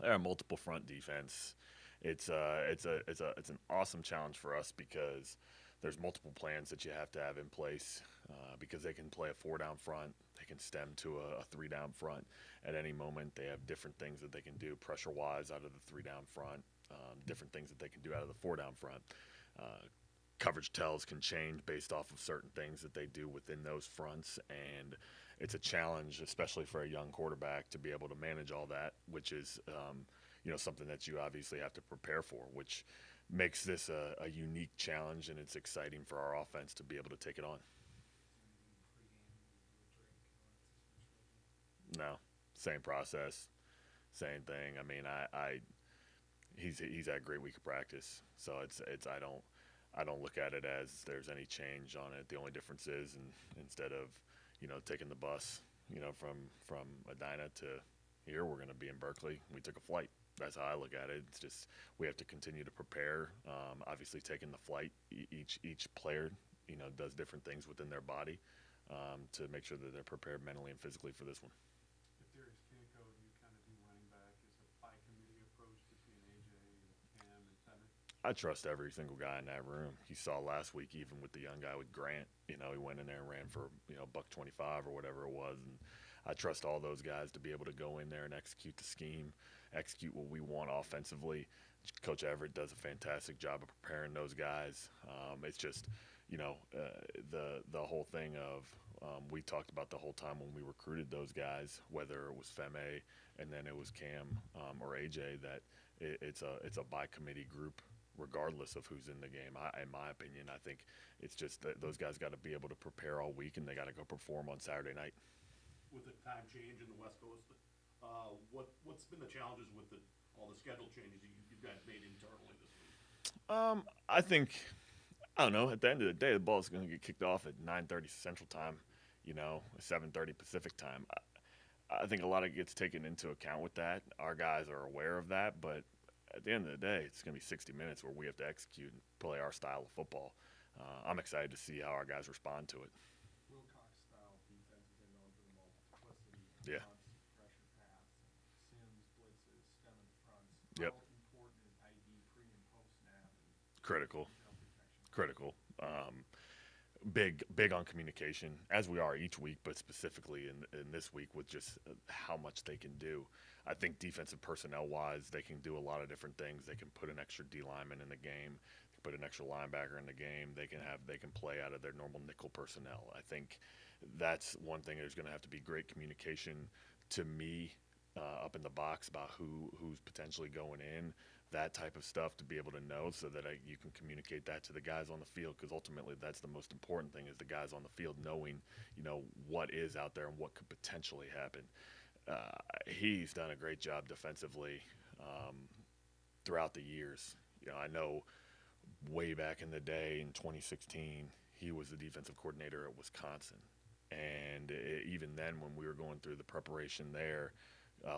They're a multiple front defense. It's an awesome challenge for us because there's multiple plans that you have to have in place because they can play a four down front, they can stem to a three down front at any moment. They have different things that they can do pressure wise out of the three down front, different things that they can do out of the four down front. Uh, Coverage tells can change based off of certain things that they do within those fronts, and it's a challenge, especially for a young quarterback, to be able to manage all that, which is something that you obviously have to prepare for, which makes this a unique challenge, and it's exciting for our offense to be able to take it on. No, same process, same thing. I mean, he's had a great week of practice, so it's I don't look at it as there's any change on it. The only difference is, instead of taking the bus, from Edina to here, we're going to be in Berkeley. We took a flight. That's how I look at it. It's just we have to continue to prepare. Obviously, taking the flight, each player does different things within their body to make sure that they're prepared mentally and physically for this one. If Darius can't go, do you kind of do running back as a by committee approach between AJ and Cam and Fenner? I trust every single guy in that room. You saw last week, even with the young guy with Grant. He went in there and ran for buck 25 or whatever it was, and I trust all those guys to be able to go in there and execute the scheme, execute what we want offensively. Coach Everett does a fantastic job of preparing those guys. It's just, the whole thing of we talked about the whole time when we recruited those guys, whether it was Feme and then it was Cam or AJ, that it's a by committee group regardless of who's in the game. In my opinion, I think it's just that those guys got to be able to prepare all week and they got to go perform on Saturday night. With the time change in the West Coast, what's been the challenges with all the schedule changes you guys made internally this week? I think I don't know. At the end of the day, the ball is going to get kicked off at 9:30 Central Time, 7:30 Pacific Time. I think a lot of it gets taken into account with that. Our guys are aware of that, but at the end of the day, it's going to be 60 minutes where we have to execute and play our style of football. I'm excited to see how our guys respond to it. Wilcox style defenses are known for the multiplicity of Yeah. fronts, pressure pass, Sims, blitzes, stem and fronts. Yep. How important is ID pre and post snap and Critical. detail protection? Critical. Big on communication, as we are each week, but specifically in this week with just how much they can do. I think defensive personnel wise, they can do a lot of different things. They can put an extra D lineman in the game, put an extra linebacker in the game. They can play out of their normal nickel personnel. I think that's one thing. There's going to have to be great communication to me up in the box about who's potentially going in, that type of stuff, to be able to know so that you can communicate that to the guys on the field, because ultimately that's the most important thing, is the guys on the field knowing what is out there and what could potentially happen. He's done a great job defensively um, throughout the years. I know way back in the day in 2016 he was the defensive coordinator at Wisconsin, and even then when we were going through the preparation there,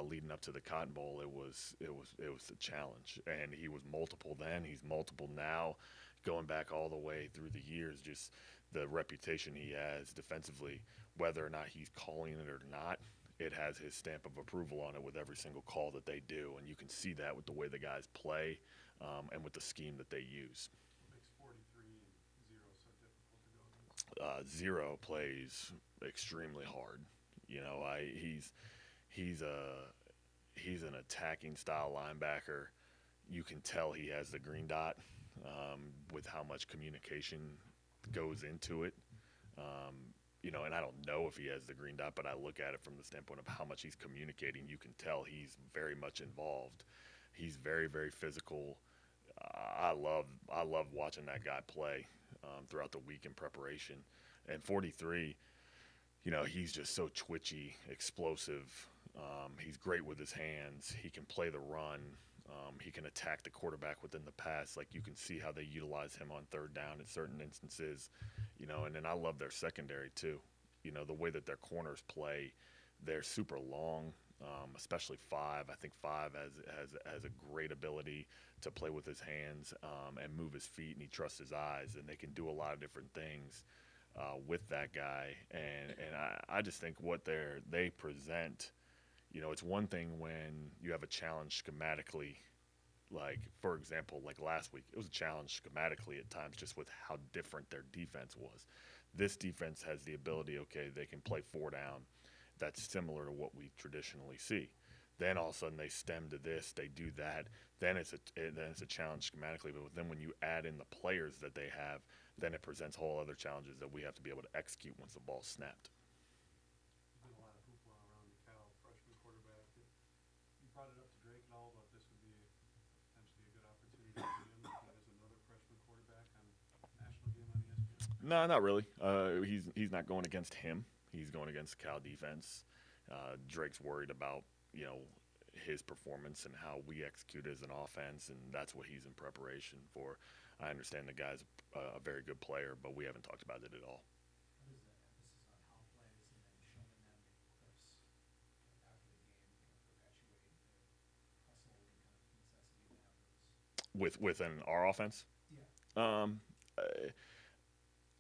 leading up to the Cotton Bowl, it was a challenge. And he was multiple then. He's multiple now, going back all the way through the years. Just the reputation he has defensively, whether or not he's calling it or not, it has his stamp of approval on it with every single call that they do, and you can see that with the way the guys play and with the scheme that they use. What makes 43 and 0 so difficult to go against? Zero plays extremely hard. He's an attacking style linebacker. You can tell he has the green dot with how much communication goes into it. And I don't know if he has the green dot, but I look at it from the standpoint of how much he's communicating. You can tell he's very much involved. He's very, very physical. I love watching that guy play throughout the week in preparation. And 43, he's just so twitchy, explosive. He's great with his hands. He can play the run. He can attack the quarterback within the pass. Like, you can see how they utilize him on third down in certain instances. And then I love their secondary too. The way that their corners play, they're super long, especially Five. I think Five has a great ability to play with his hands and move his feet, and he trusts his eyes, and they can do a lot of different things with that guy. And I just think what they present, It's one thing when you have a challenge schematically, like for example, like last week, it was a challenge schematically at times just with how different their defense was. This defense has the ability, okay, they can play four down. That's similar to what we traditionally see. Then all of a sudden they stem to this, they do that. Then it's a challenge schematically. But then when you add in the players that they have, then it presents whole other challenges that we have to be able to execute once the ball's snapped. There's been a lot of hoopla around the Cal freshman quarterback. You brought it up to Drake and all about this would be potentially a good opportunity for him if there's another freshman quarterback on national game on ESPN. No, not really. He's not going against him. He's going against Cal defense. Drake's worried about his performance and how we execute as an offense, and that's what he's in preparation for. I understand the guy's a very good player, but we haven't talked about it at all. What is the emphasis on how plays and then showing them clips after the game perpetuate the hustle and kind of necessity to have those? Within our offense, Yeah.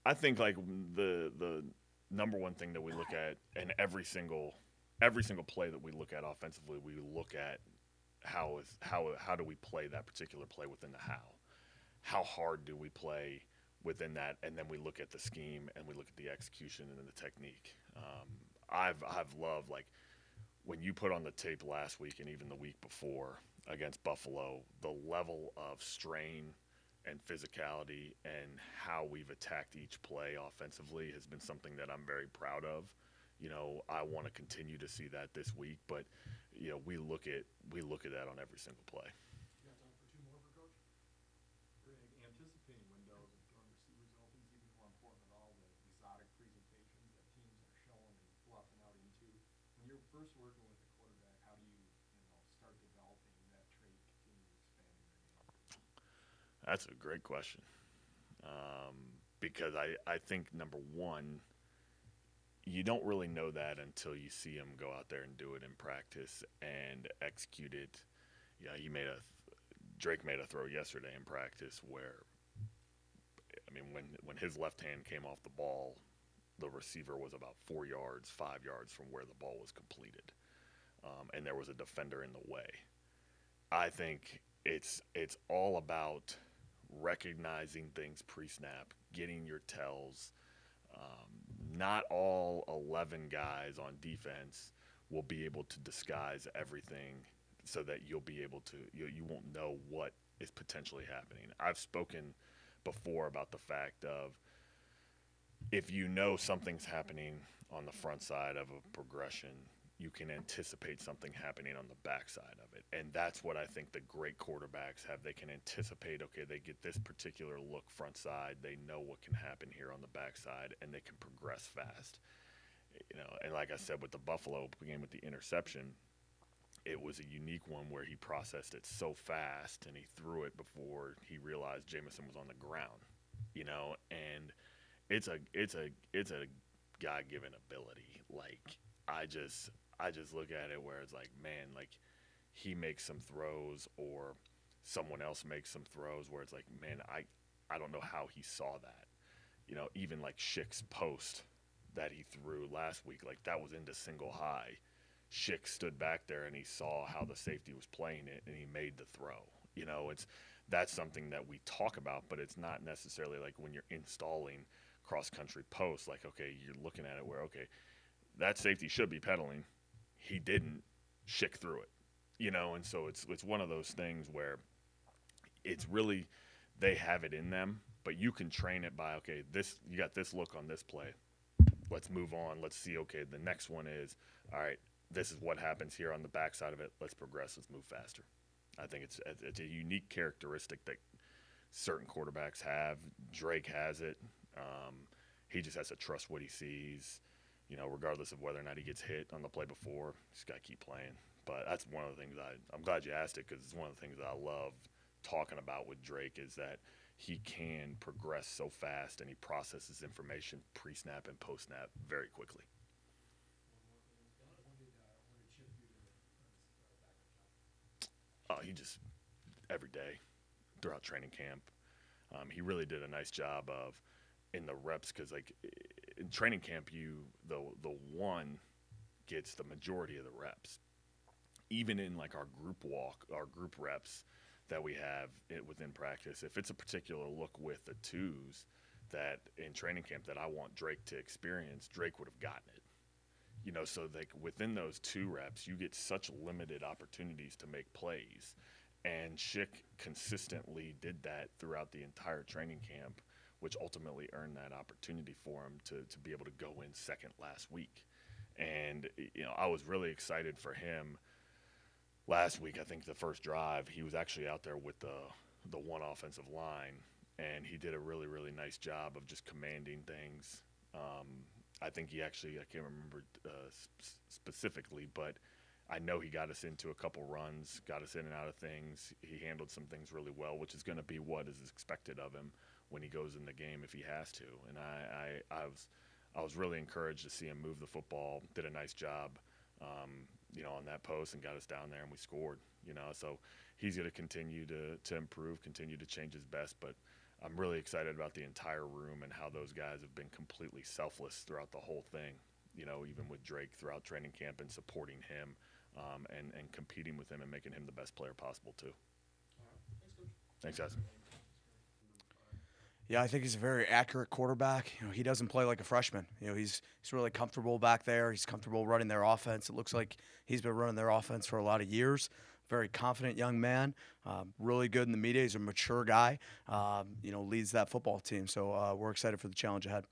I think like the number one thing that we look at in every single play that we look at offensively, we look at how do we play that particular play within the how hard do we play within that, and then we look at the scheme and we look at the execution and the technique. I've loved, like, when you put on the tape last week and even the week before against Buffalo, the level of strain and physicality and how we've attacked each play offensively has been something that I'm very proud of. I want to continue to see that this week, but we look at that on every single play. You got time for two more for Coach? Greg, anticipating windows and throwing receivers open is even more important than all the exotic presentations that teams are showing and bluffing out into. When you're first working with a quarterback, how do you start developing that trait, continue expanding their game? That's a great question, because I think, number one, you don't really know that until you see him go out there and do it in practice and execute it. Yeah, Drake made a throw yesterday in practice where, I mean, when his left hand came off the ball, the receiver was about 4 yards, 5 yards from where the ball was completed, and there was a defender in the way. I think it's all about recognizing things pre-snap, getting your tells. Not all 11 guys on defense will be able to disguise everything so that you'll be able to, you won't know what is potentially happening. I've spoken before about the fact of, if you know something's happening on the front side of a progression, you can anticipate something happening on the backside of it. And that's what I think the great quarterbacks have. They can anticipate, okay, they get this particular look front side, they know what can happen here on the backside, and they can progress fast. And like I said, with the Buffalo game with the interception, it was a unique one where he processed it so fast and he threw it before he realized Jameson was on the ground. And it's a God-given ability. Like, I just look at it where it's like, man, like, he makes some throws or someone else makes some throws where it's like, man, I don't know how he saw that. Even like Schick's post that he threw last week, like, that was into single high. Schick stood back there and he saw how the safety was playing it and he made the throw. That's something that we talk about, but it's not necessarily like when you're installing cross-country posts, like, okay, you're looking at it where, okay, that safety should be pedaling. He didn't. Schick threw it. And so it's one of those things where it's really, they have it in them, but you can train it by, okay, you got this look on this play. Let's move on. Let's see, okay, the next one is, all right, this is what happens here on the backside of it. Let's progress. Let's move faster. I think it's a unique characteristic that certain quarterbacks have. Drake has it. He just has to trust what he sees. Regardless of whether or not he gets hit on the play before, he's got to keep playing. But that's one of the things I'm glad you asked it, because it's one of the things that I love talking about with Drake is that he can progress so fast and he processes information pre-snap and post-snap very quickly. When did Chip do the backup job? He just, every day throughout training camp, he really did a nice job of, in the reps, because like in training camp, the one gets the majority of the reps. even in like our group walk, our group reps that we have within practice, if it's a particular look with the twos that in training camp that I want Drake to experience, Drake would have gotten it. So like within those 2 reps, you get such limited opportunities to make plays. And Schick consistently did that throughout the entire training camp, which ultimately earned that opportunity for him to be able to go in second last week. And, I was really excited for him last week. I think the first drive, he was actually out there with the one offensive line, and he did a really, really nice job of just commanding things. I think he actually, I can't remember specifically, but I know he got us into a couple runs, got us in and out of things. He handled some things really well, which is going to be what is expected of him when he goes in the game if he has to. And I was really encouraged to see him move the football, did a nice job, on that post and got us down there and we scored, So he's going to continue to improve, continue to change his best, but I'm really excited about the entire room and how those guys have been completely selfless throughout the whole thing, even with Drake throughout training camp and supporting him and competing with him and making him the best player possible too. Thanks, guys. Yeah, I think he's a very accurate quarterback. He doesn't play like a freshman. He's really comfortable back there. He's comfortable running their offense. It looks like he's been running their offense for a lot of years. Very confident young man, really good in the media. He's a mature guy, leads that football team. So we're excited for the challenge ahead.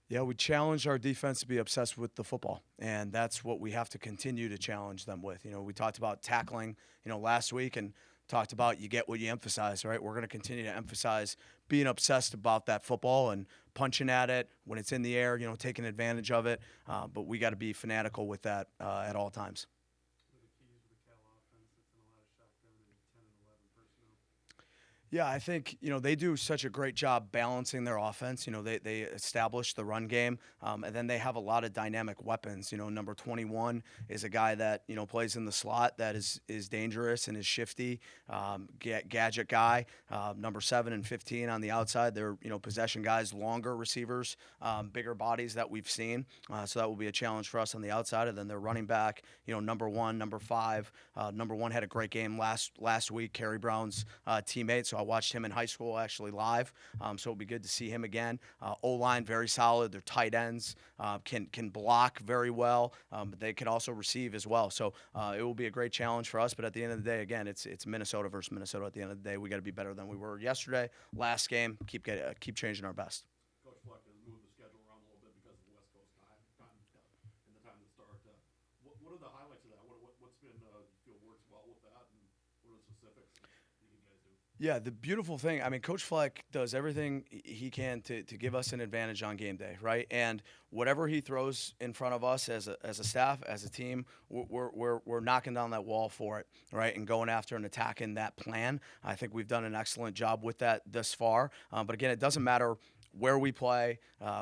Yeah, we challenged our defense to be obsessed with the football, and that's what we have to continue to challenge them with. We talked about tackling, last week and talked about you get what you emphasize, right? We're going to continue to emphasize being obsessed about that football and punching at it when it's in the air, taking advantage of it. But we got to be fanatical with that at all times. What are the keys with the Cal offense? It's in a lot of shotgun and 10 and 11 personnel. Yeah, I think, they do such a great job balancing their offense. They establish the run game, and then they have a lot of dynamic weapons. Number 21 is a guy that, plays in the slot that is dangerous and is shifty, gadget guy. Number 7 and 15 on the outside, they're, possession guys, longer receivers, bigger bodies that we've seen. So that will be a challenge for us on the outside. And then their running back, number 1, number 5. Number 1 had a great game last week, Kerry Brown's teammate. So I watched him in high school actually live, so it'll be good to see him again. O-line, very solid. Their tight ends can block very well, but they can also receive as well. So it will be a great challenge for us, but at the end of the day, again, it's Minnesota versus Minnesota. At the end of the day, we got to be better than we were yesterday. Last game, keep changing our best. Coach Fleck has moved the schedule around a little bit because of the West Coast time and the time to start. What are the highlights of that? What's been you feel works well with that, and what are the specifics that you guys do? Yeah, the beautiful thing, Coach Fleck does everything he can to give us an advantage on game day, right? And whatever he throws in front of us as a staff, as a team, we're knocking down that wall for it, right? And going after and attacking that plan. I think we've done an excellent job with that thus far. But again, it doesn't matter where we play,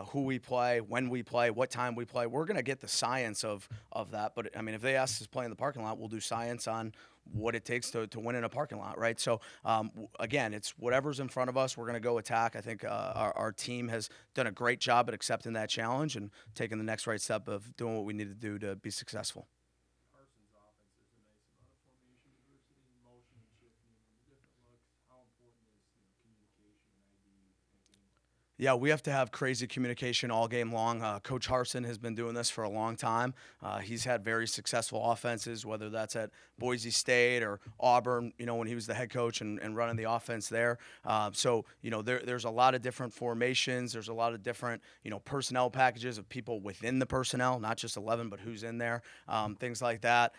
who we play, when we play, what time we play. We're going to get the science of that. But, if they ask us to play in the parking lot, we'll do science on what it takes to win in a parking lot, right? So, again, it's whatever's in front of us, we're going to go attack. I think our team has done a great job at accepting that challenge and taking the next right step of doing what we need to do to be successful. Carson's offense, there's a nice amount of formation diversity, motion and shifting, and the different looks. How important is communication and ID in a game like that? Yeah, we have to have crazy communication all game long. Coach Harsin has been doing this for a long time. He's had very successful offenses, whether that's at Boise State or Auburn, when he was the head coach and running the offense there. So, there's a lot of different formations. There's a lot of different, personnel packages of people within the personnel, not just 11, but who's in there, things like that,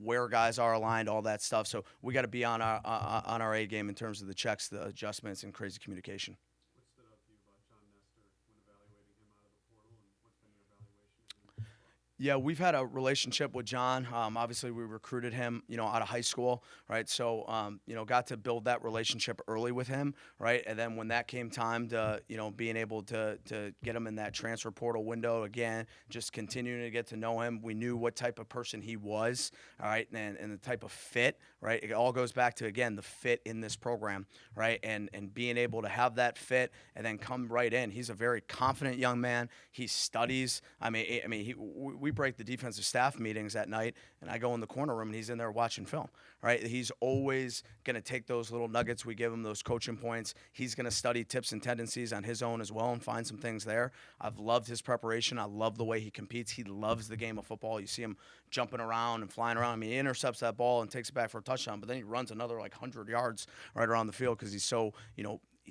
where guys are aligned, all that stuff. So we got to be on our A game in terms of the checks, the adjustments, and crazy communication. What stood out to you about John Nestor when evaluating him out of the portal, and what's been your evaluation of him so far? Yeah, we've had a relationship with John. Obviously, we recruited him, out of high school, right? So, got to build that relationship early with him, right? And then when that came time to, being able to get him in that transfer portal window again, just continuing to get to know him, we knew what type of person he was, all right, and the type of fit, right? It all goes back to, again, the fit in this program, right? And being able to have that fit and then come right in. He's a very confident young man. He studies. We break the defensive staff meetings at night, and I go in the corner room, and he's in there watching film, right? He's always going to take those little nuggets we give him, those coaching points. He's going to study tips and tendencies on his own as well and find some things there. I've loved his preparation. I love the way he competes. He loves the game of football. You see him jumping around and flying around. He intercepts that ball and takes it back for a touchdown, but then he runs another 100 yards right around the field because he's so, he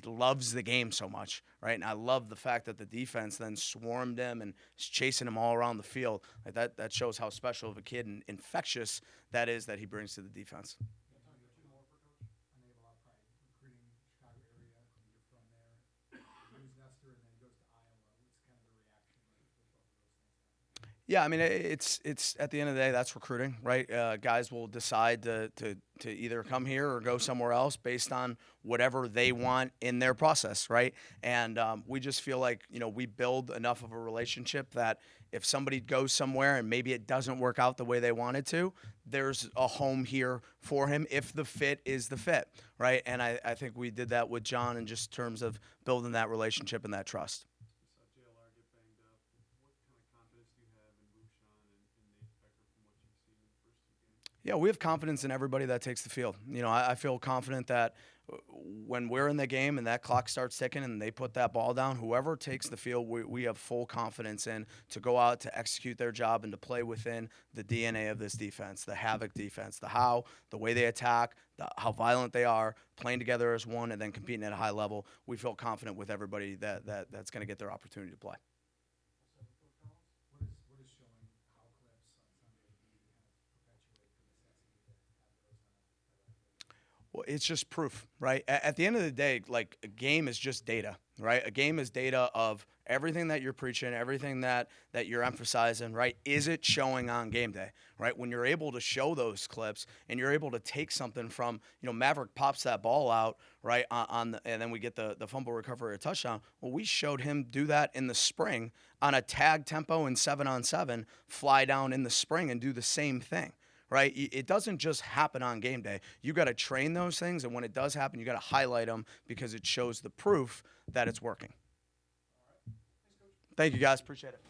loves the game so much, right? And I love the fact that the defense then swarmed him and is chasing him all around the field. Like that shows how special of a kid and infectious that is that he brings to the defense. I know you have a lot of pride recruiting Chicago area. You're from there. He was Nestor, and then he goes to Iowa. What's kind of the reaction like with both of those things? Yeah, it's at the end of the day, that's recruiting, right? Guys will decide to either come here or go somewhere else based on whatever they want in their process, right? And we just feel like, we build enough of a relationship that if somebody goes somewhere and maybe it doesn't work out the way they wanted to, there's a home here for him if the fit is the fit, right? And I think we did that with John in just terms of building that relationship and that trust. You saw JLR get banged up. What kind of confidence do you have in Bouchon and Nate Becker from what you've seen in the first 2 games? Yeah, we have confidence in everybody that takes the field. I feel confident that when we're in the game and that clock starts ticking and they put that ball down, whoever takes the field, we have full confidence in to go out to execute their job and to play within the DNA of this defense, the havoc defense, the way they attack, how violent they are, playing together as one, and then competing at a high level. We feel confident with everybody that's going to get their opportunity to play. What is showing how clips on Sunday would be to kind of perpetuate the necessity to have those on a Well, it's just proof, right? At the end of the day, like a game is just data, right? A game is data of everything that you're preaching, everything that you're emphasizing, right? Is it showing on game day, right? When you're able to show those clips and you're able to take something from, Maverick pops that ball out, right, and then we get the fumble recovery or touchdown. Well, we showed him do that in the spring on a tag tempo and 7-on-7, fly down in the spring and do the same thing. Right? It doesn't just happen on game day. You got to train those things, and when it does happen, you got to highlight them because it shows the proof that it's working. Thank you, guys. Appreciate it.